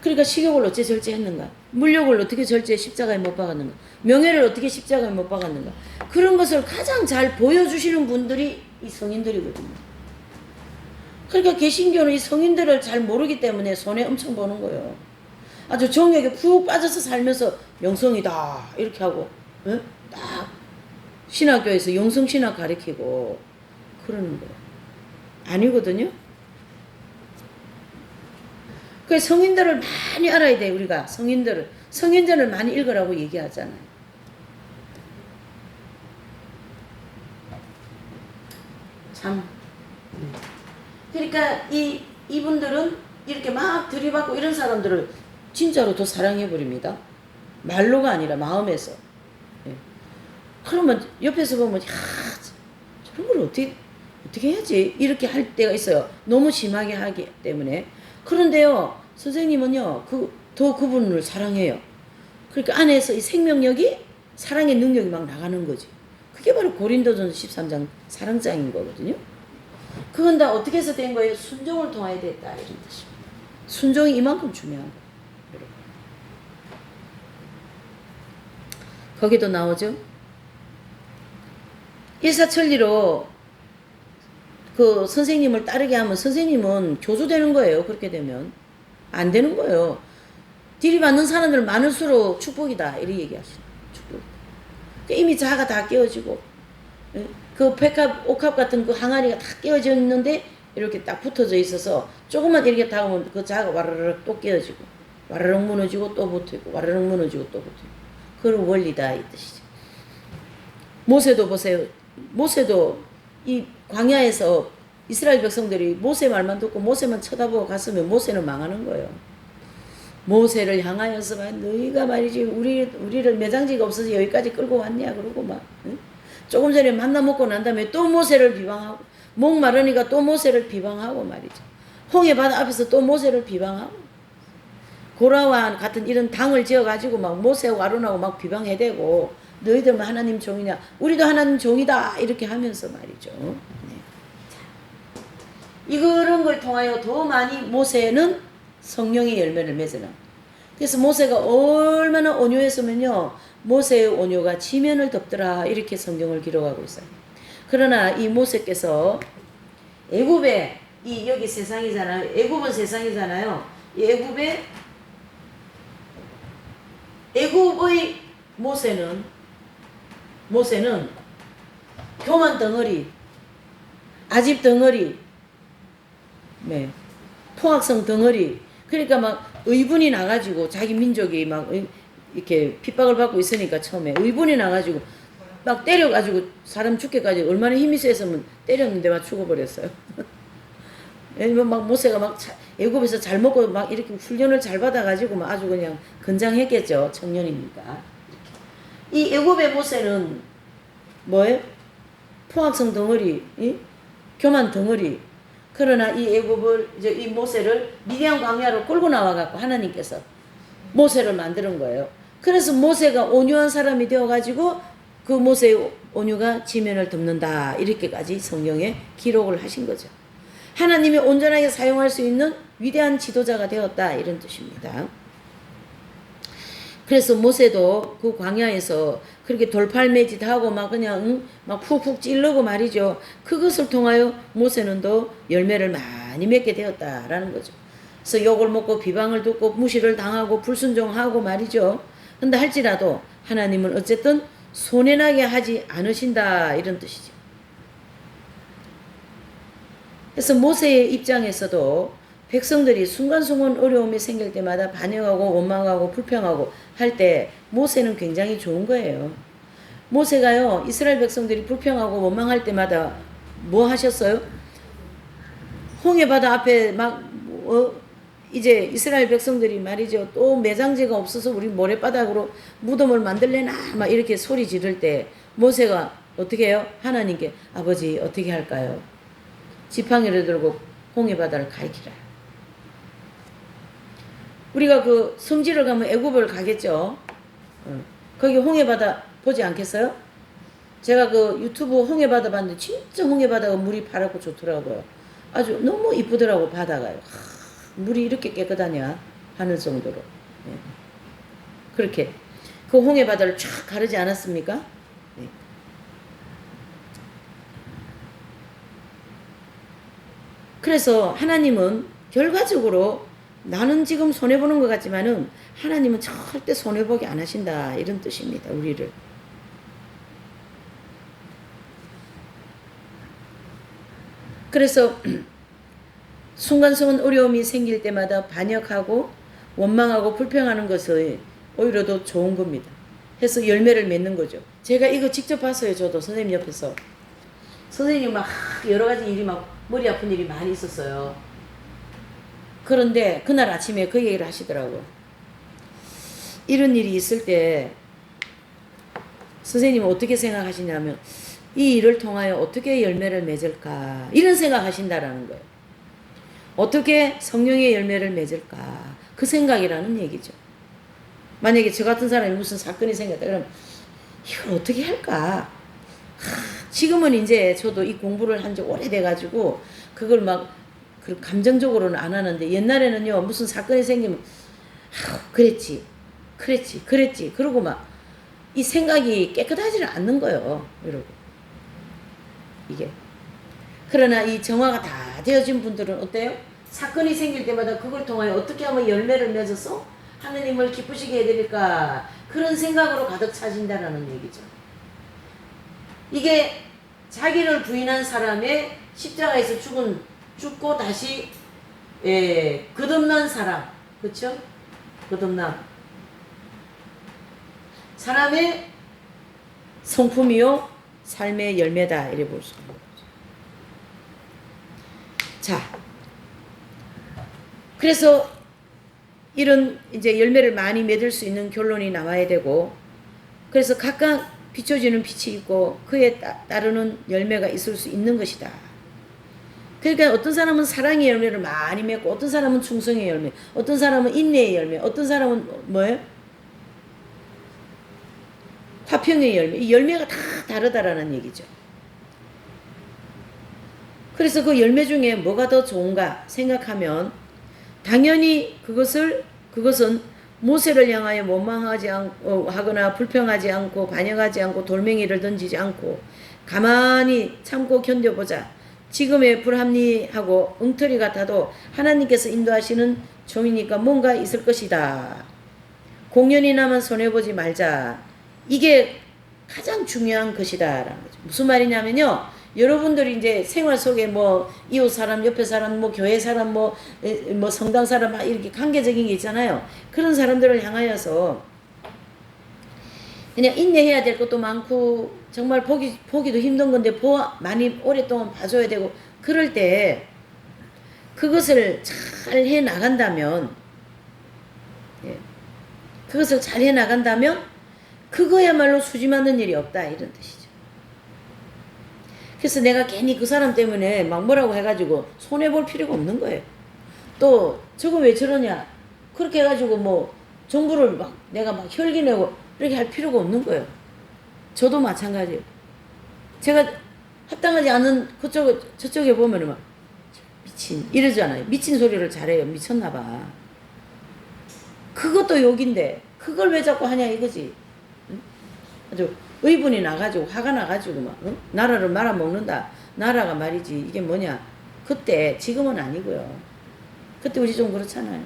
A: 그러니까 식욕을 어째 절제했는가? 물욕을 어떻게 절제 십자가에 못 박았는가? 명예를 어떻게 십자가에 못 박았는가? 그런 것을 가장 잘 보여주시는 분들이 이 성인들이거든요. 그러니까 개신교는 이 성인들을 잘 모르기 때문에 손해 엄청 보는 거예요. 아주 정욕에 푹 빠져서 살면서 영성이다 이렇게 하고 에? 딱 신학교에서 영성신학 가르치고 그러는 거예요. 아니거든요. 그 성인들을 많이 알아야 돼. 우리가 성인들을 많이 읽으라고 얘기하잖아요. 참. 그러니까 이분들은 이렇게 막 들이받고 이런 사람들을 진짜로 더 사랑해버립니다. 말로가 아니라 마음에서. 예. 그러면 옆에서 보면 저런 걸 어떻게 해야지 이렇게 할 때가 있어요. 너무 심하게 하기 때문에. 그런데요 선생님은요 더 그분을 사랑해요. 그러니까 안에서 이 생명력이 사랑의 능력이 막 나가는 거지. 그게 바로 고린도전서 13장 사랑장인 거거든요. 그건 다 어떻게 해서 된 거예요? 순종을 통하여 됐다 이런 뜻입니다. 순종이 이만큼 중요한 거예요. 거기도 나오죠. 일사천리로 그 선생님을 따르게 하면 선생님은 교주되는 거예요. 그렇게 되면 안 되는 거예요. 들이받는 사람들 많을수록 축복이다 이렇게 얘기하시는 축복. 이미 자아가 다 깨어지고 그 옥합 같은 그 항아리가 다 깨어져 있는데 이렇게 딱 붙어져 있어서 조금만 이렇게 닿으면 그 자아가 와르르 또 깨어지고 와르르 무너지고 또 붙고 와르르 무너지고 또 붙고 그런 원리다 이 뜻이죠. 모세도 보세요. 모세도 이 광야에서 이스라엘 백성들이 모세 말만 듣고 모세만 쳐다보고 갔으면 모세는 망하는 거예요. 모세를 향하여서 너희가 말이지 우리를 매장지가 없어서 여기까지 끌고 왔냐 그러고 막 응? 조금 전에 만나 먹고 난 다음에 또 모세를 비방하고 목 마르니까 또 모세를 비방하고 말이죠. 홍해 바다 앞에서 또 모세를 비방하고 고라와 같은 이런 당을 지어가지고 막 모세하고 아론하고 막 비방해대고 너희들만 하나님 종이냐 우리도 하나님 종이다 이렇게 하면서 말이죠. 네. 이런 걸 통하여 더 많이 모세는 성령의 열매를 맺어라. 그래서 모세가 얼마나 온유했으면요 모세의 온유가 지면을 덮더라 이렇게 성경을 기록하고 있어요. 그러나 이 모세께서 애굽에 여기 세상이잖아요. 애굽은 세상이잖아요. 이 애굽의 모세는 교만 덩어리, 아집 덩어리, 네, 포악성 덩어리. 그러니까 막 의분이 나가지고 자기 민족이 막 이렇게 핍박을 받고 있으니까 처음에 의분이 나가지고 막 때려가지고 사람 죽게까지 얼마나 힘이 세서면 때렸는데 막 죽어버렸어요. 막 모세가 막 애굽에서 잘 먹고 막 이렇게 훈련을 잘 받아가지고 막 아주 그냥 건장했겠죠. 청년이니까. 이 애굽의 모세는 뭐예요? 포악성 덩어리, 교만 덩어리. 그러나 이 모세를 미디안 광야로 끌고 나와갖고 하나님께서 모세를 만드는 거예요. 그래서 모세가 온유한 사람이 되어가지고 그 모세의 온유가 지면을 덮는다. 이렇게까지 성경에 기록을 하신 거죠. 하나님이 온전하게 사용할 수 있는 위대한 지도자가 되었다. 이런 뜻입니다. 그래서 모세도 그 광야에서 그렇게 돌팔매짓 하고 막 그냥 막 푹푹 찌르고 말이죠. 그것을 통하여 모세는 더 열매를 많이 맺게 되었다라는 거죠. 그래서 욕을 먹고 비방을 듣고 무시를 당하고 불순종하고 말이죠. 근데 할지라도 하나님은 어쨌든 손해나게 하지 않으신다 이런 뜻이죠. 그래서 모세의 입장에서도 백성들이 순간순간 어려움이 생길 때마다 반역하고 원망하고 불평하고 할 때 모세는 굉장히 좋은 거예요. 모세가요 이스라엘 백성들이 불평하고 원망할 때마다 뭐 하셨어요? 홍해 바다 앞에 막 이제 이스라엘 백성들이 말이죠 또 매장지가 없어서 우리 모래바닥으로 무덤을 만들래나 막 이렇게 소리 지를 때 모세가 어떻게 해요? 하나님께 아버지 어떻게 할까요? 지팡이를 들고 홍해 바다를 가리키라. 우리가 그 성지를 가면 애굽을 가겠죠. 거기 홍해바다 보지 않겠어요? 제가 그 유튜브 홍해바다 봤는데 진짜 홍해바다가 물이 파랗고 좋더라고요. 아주 너무 이쁘더라고 바다가요. 물이 이렇게 깨끗하냐 하는 정도로. 그렇게 그 홍해 바다를 쫙 가르지 않았습니까? 네. 그래서 하나님은 결과적으로 나는 지금 손해보는 것 같지만은 하나님은 절대 손해보게 안 하신다 이런 뜻입니다. 우리를. 그래서 순간순간 어려움이 생길 때마다 반역하고 원망하고 불평하는 것은 오히려 더 좋은 겁니다. 해서 열매를 맺는 거죠. 제가 이거 직접 봤어요. 저도 선생님 옆에서. 선생님 막 여러 가지 일이 막 머리 아픈 일이 많이 있었어요. 그런데 그날 아침에 그 얘기를 하시더라고요. 이런 일이 있을 때 선생님은 어떻게 생각하시냐면 이 일을 통하여 어떻게 열매를 맺을까 이런 생각하신다라는 거예요. 어떻게 성령의 열매를 맺을까 그 생각이라는 얘기죠. 만약에 저 같은 사람이 무슨 사건이 생겼다 그러면 이걸 어떻게 할까. 지금은 이제 저도 이 공부를 한 지 오래돼가지고 그걸 막 감정적으로는 안 하는데 옛날에는요 무슨 사건이 생기면 그랬지 그러고 막 이 생각이 깨끗하지는 않는 거예요. 이러고 이게. 그러나 이 정화가 다 되어진 분들은 어때요? 사건이 생길 때마다 그걸 통하여 어떻게 하면 열매를 맺어서 하느님을 기쁘시게 해드릴까 그런 생각으로 가득 차진다라는 얘기죠. 이게 자기를 부인한 사람의 십자가에서 죽고 다시 거듭난 사람, 그렇죠? 거듭남. 사람의 성품이요 삶의 열매다 이래 볼 수 있는 거죠. 자, 그래서 이런 이제 열매를 많이 맺을 수 있는 결론이 나와야 되고, 그래서 각각 비춰지는 빛이 있고 그에 따르는 열매가 있을 수 있는 것이다. 그러니까 어떤 사람은 사랑의 열매를 많이 맺고, 어떤 사람은 충성의 열매, 어떤 사람은 인내의 열매, 어떤 사람은 뭐예요? 화평의 열매. 이 열매가 다 다르다라는 얘기죠. 그래서 그 열매 중에 뭐가 더 좋은가 생각하면 당연히 그것은 모세를 향하여 원망하지 않고 하거나 불평하지 않고 반역하지 않고 돌멩이를 던지지 않고 가만히 참고 견뎌보자. 지금의 불합리하고 엉터리 같아도 하나님께서 인도하시는 종이니까 뭔가 있을 것이다. 공연이나만 손해보지 말자. 이게 가장 중요한 것이다라는 거죠. 무슨 말이냐면요. 여러분들이 이제 생활 속에 뭐 이웃 사람, 옆에 사람, 뭐 교회 사람, 뭐 성당 사람 이렇게 관계적인 게 있잖아요. 그런 사람들을 향하여서 그냥 인내해야 될 것도 많고 정말 보기도 힘든 건데 많이 오랫동안 봐줘야 되고 그럴 때 그것을 잘 해 나간다면 그거야말로 수지 맞는 일이 없다 이런 뜻이죠. 그래서 내가 괜히 그 사람 때문에 막 뭐라고 해가지고 손해볼 필요가 없는 거예요. 또 저거 왜 저러냐 그렇게 해가지고 뭐 정부를 막 내가 막 혈기내고 이렇게 할 필요가 없는 거예요. 저도 마찬가지예요. 제가 합당하지 않은 저쪽에 보면은 막 미친 이러잖아요. 미친 소리를 잘해요. 미쳤나봐. 그것도 욕인데 그걸 왜 자꾸 하냐 이거지. 응? 아주 의분이 나가지고 화가 나가지고 막 나라를 말아먹는다. 나라가 말이지 이게 뭐냐. 그때 지금은 아니고요. 그때 우리 좀 그렇잖아요.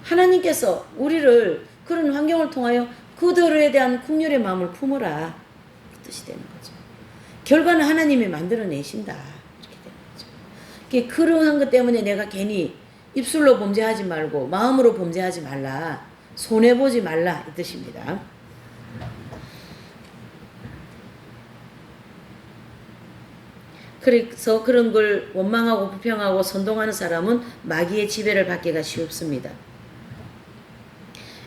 A: 하나님께서 우리를 그런 환경을 통하여 그들에 대한 긍휼의 마음을 품어라. 그 뜻이 되는 거죠. 결과는 하나님이 만들어내신다. 이렇게 되는 거죠. 그러한 것 때문에 내가 괜히 입술로 범죄하지 말고 마음으로 범죄하지 말라. 손해보지 말라. 이 뜻입니다. 그래서 그런 걸 원망하고 불평하고 선동하는 사람은 마귀의 지배를 받기가 쉽습니다.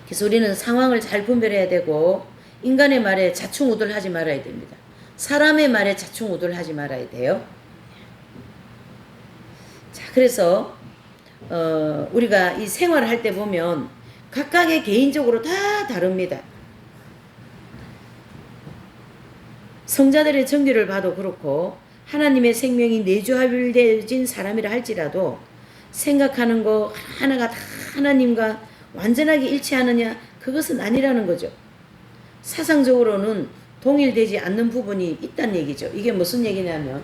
A: 그래서 우리는 상황을 잘 분별해야 되고 인간의 말에 자충우돌하지 말아야 됩니다. 사람의 말에 자충우돌하지 말아야 돼요. 자, 그래서 우리가 이 생활을 할 때 보면 각각의 개인적으로 다 다릅니다. 성자들의 정규를 봐도 그렇고 하나님의 생명이 내주합일되어진 사람이라 할지라도 생각하는 거 하나가 다 하나님과 완전하게 일치하느냐? 그것은 아니라는 거죠. 사상적으로는 동일되지 않는 부분이 있다는 얘기죠. 이게 무슨 얘기냐면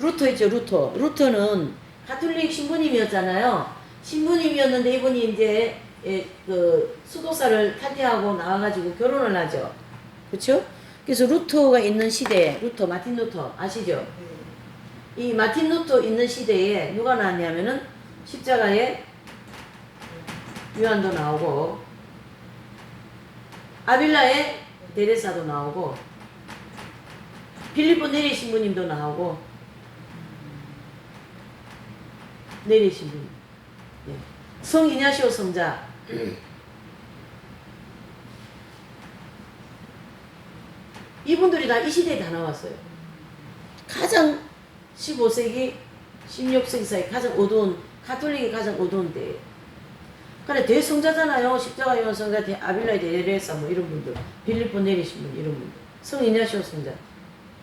A: 루터 있죠. 루터는 가톨릭 신부님이었잖아요. 신부님이었는데 이분이 이제 그 수도사를 탈퇴하고 나와가지고 결혼을 하죠. 그렇죠? 그래서 루터가 있는 시대에 마틴 루터 아시죠? 이 마틴 루터 있는 시대에 누가 나왔냐면은 십자가에 요한도 나오고 아빌라의 데레사도 나오고 빌립보 네리 신부님도 나오고 네리 신부님, 네. 성 이냐시오 성자 이분들이 다 이 시대에 다 나왔어요. 가장 15세기 16세기 사이 가장 어두운 가톨릭이 가장 어두운 때예요. 그래 대성자잖아요. 십자가 요한 성자, 아빌라의 데레사 뭐 이런 분들, 빌립보 내리신 분 이런 분들, 성 이냐시오 성자,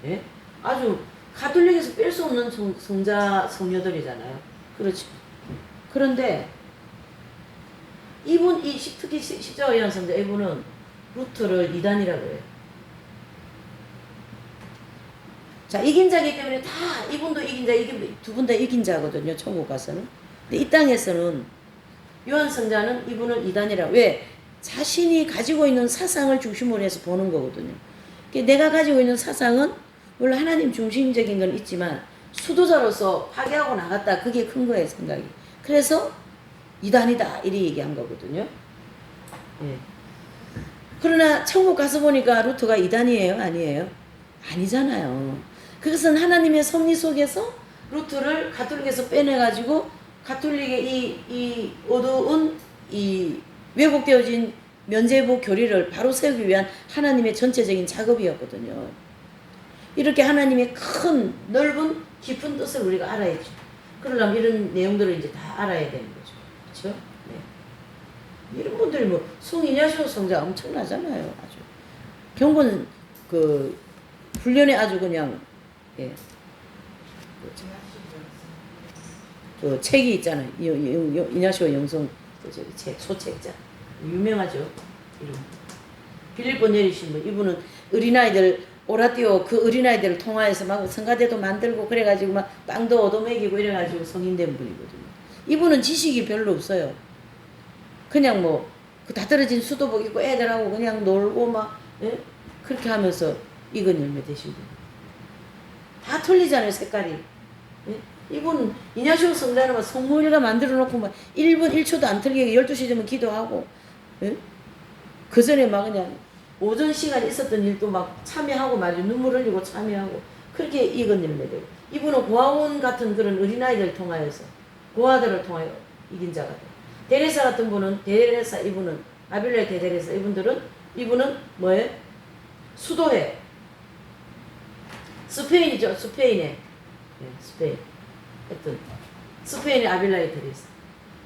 A: 예? 아주 가톨릭에서 뺄 수 없는 성자 성녀들이잖아요. 그렇죠. 그런데 이분 특히 십자가 요한 성자 이분은 루터를 이단이라고 해요. 자, 이긴 자이기 때문에 다 이분도 이긴 자, 두 분 다 이긴 자거든요. 천국 가서는. 근데 이 땅에서는 요한 성자는 이분을 이단이라. 왜? 자신이 가지고 있는 사상을 중심으로 해서 보는 거거든요. 내가 가지고 있는 사상은 물론 하나님 중심적인 건 있지만 수도자로서 파괴하고 나갔다. 그게 큰 거예요, 생각이. 그래서 이단이다 이리 얘기한 거거든요. 예. 그러나 천국 가서 보니까 루터가 이단이에요? 아니에요? 아니잖아요. 그것은 하나님의 섭리 속에서 루터를 가톨릭에서 빼내가지고 가톨릭의 이 어두운 이 왜곡되어진 면죄부 교리를 바로 세우기 위한 하나님의 전체적인 작업이었거든요. 이렇게 하나님의 큰 넓은 깊은 뜻을 우리가 알아야죠. 그러려면 이런 내용들을 이제 다 알아야 되는 거죠. 그렇죠? 네. 이런 분들이 뭐 성이냐시오 성자 엄청나잖아요. 아주 경건 그 훈련에 아주 그냥 예. 그 책이 있잖아요. 이냐시오 영성 책 소책자 유명하죠. 이름 빌립보 내리신 분 이분은 어린아이들 오라띠오 그 어린아이들을 통하여서 막 성가대도 만들고 그래가지고 막 빵도 얻어먹이고 이래가지고 성인된 분이거든요. 이분은 지식이 별로 없어요. 그냥 뭐 그 다 떨어진 수도복 입고 애들하고 그냥 놀고 막 예? 그렇게 하면서 익은 열매 되신 분. 다 틀리잖아요 색깔이. 예? 이분 이냐시오 성자는 막 성모일가 만들어 놓고 막 1분 1초도 안 틀리게 12시 되면 기도하고 예? 그 전에 막 그냥 오전 시간 있었던 일도 막 참여하고 말이죠. 눈물 흘리고 참여하고 그렇게 익은 열매되고 이분은 고아원 같은 그런 어린아이들 통하여서 고아들을 통하여 이긴 자가 돼요. 데레사 같은 분은 데레사 이분은 아빌라의 데레사 이분은 뭐예요? 수도회 스페인이죠. 스페인에 네, 스페인 하여튼 스페인의 아빌라의 데레사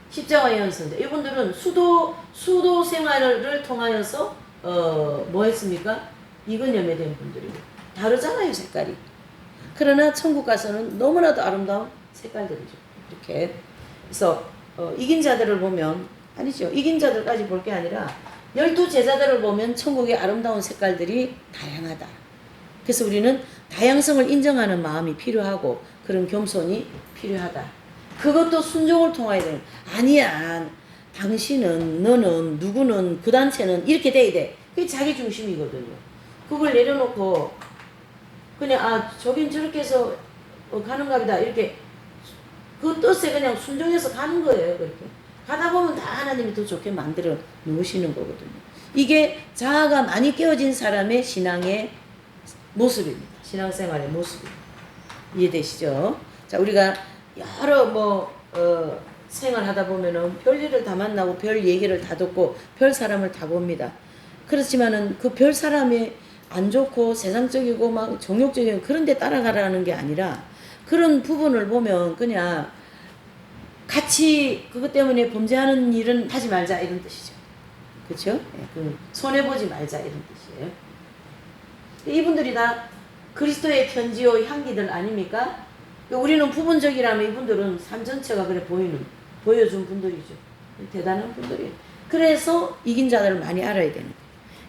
A: 십자가 요한 성자 이분들은 수도 생활을 통하여서 뭐 했습니까? 익은 열매된 분들이고 다르잖아요 색깔이. 그러나 천국 가서는 너무나도 아름다운 색깔들이죠. 이렇게 그래서 이긴 자들을 보면 아니죠. 이긴 자들까지 볼 게 아니라 12제자들을 보면 천국의 아름다운 색깔들이 다양하다. 그래서 우리는 다양성을 인정하는 마음이 필요하고 그런 겸손이 필요하다. 그것도 순종을 통해야 되는. 아니야. 당신은 너는 누구는 그 단체는 이렇게 돼야 돼. 그게 자기 중심이거든요. 그걸 내려놓고 그냥 저긴 저렇게 해서 가는가 보다 이렇게 그 뜻에 그냥 순종해서 가는 거예요. 그렇게 가다 보면 다 하나님이 더 좋게 만들어 놓으시는 거거든요. 이게 자아가 많이 깨어진 사람의 신앙의 모습입니다. 신앙생활의 모습. 이해되시죠? 자, 우리가 여러 생활하다 보면은 별 일을 다 만나고 별 얘기를 다 듣고 별 사람을 다 봅니다. 그렇지만은 그 별 사람이 안 좋고 세상적이고 막 정욕적이고 그런 데 따라가라는 게 아니라 그런 부분을 보면 그냥 같이 그것 때문에 범죄하는 일은 하지 말자 이런 뜻이죠. 그렇죠? 손해보지 말자 이런 뜻이에요. 이분들이 다 그리스도의 편지요 향기들 아닙니까? 우리는 부분적이라면 이분들은 삶 전체가 그래 보여준 분들이죠. 대단한 분들이에요. 그래서 이긴 자들을 많이 알아야 되는 거예요.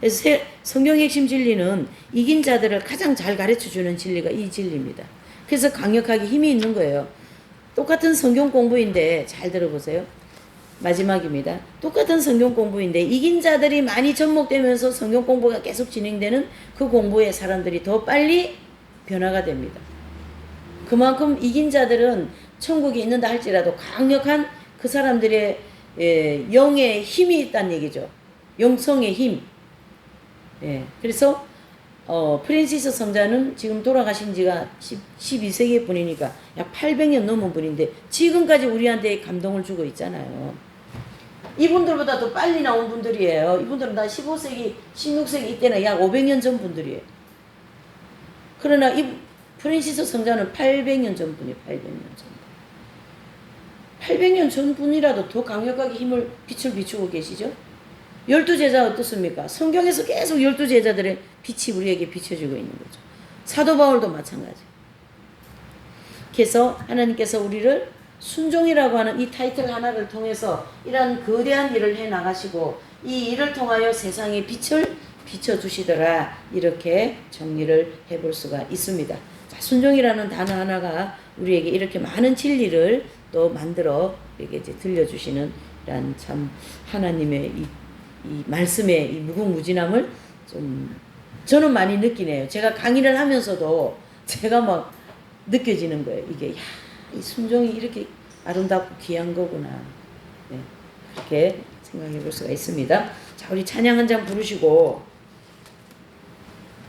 A: 그래서 성경의 핵심 진리는 이긴 자들을 가장 잘 가르쳐주는 진리가 이 진리입니다. 그래서 강력하게 힘이 있는 거예요. 똑같은 성경 공부인데 잘 들어보세요. 마지막입니다. 똑같은 성경 공부인데 이긴 자들이 많이 접목되면서 성경 공부가 계속 진행되는 그 공부에 사람들이 더 빨리 변화가 됩니다. 그만큼 이긴 자들은 천국에 있는다 할지라도 강력한 그 사람들의 영의 힘이 있다는 얘기죠. 영성의 힘. 그래서 프랜시스 성자는 지금 돌아가신 지가 12세기 분이니까 약 800년 넘은 분인데 지금까지 우리한테 감동을 주고 있잖아요. 이분들보다 더 빨리 나온 분들이에요. 이분들은 다 15세기, 16세기 이때는 약 500년 전 분들이에요. 그러나 이 프랜시스 성자는 800년 전 분이에요. 800년 전. 800년 전 분이라도 더 강력하게 빛을 비추고 계시죠? 12제자 어떻습니까? 성경에서 계속 12제자들의 빛이 우리에게 비춰지고 있는 거죠. 사도 바울도 마찬가지. 그래서 하나님께서 우리를 순종이라고 하는 이 타이틀 하나를 통해서 이러한 거대한 일을 해 나가시고 이 일을 통하여 세상에 빛을 비춰주시더라. 이렇게 정리를 해볼 수가 있습니다. 자, 순종이라는 단어 하나가 우리에게 이렇게 많은 진리를 또 만들어 이렇게 이제 들려주시는 이런 참 하나님의 이 말씀의 이 무궁무진함을 좀 저는 많이 느끼네요. 제가 강의를 하면서도 제가 막 느껴지는 거예요. 이게 야, 이 순종이 이렇게 아름답고 귀한 거구나. 그렇게 생각해 볼 수가 있습니다. 자, 우리 찬양 한 장 부르시고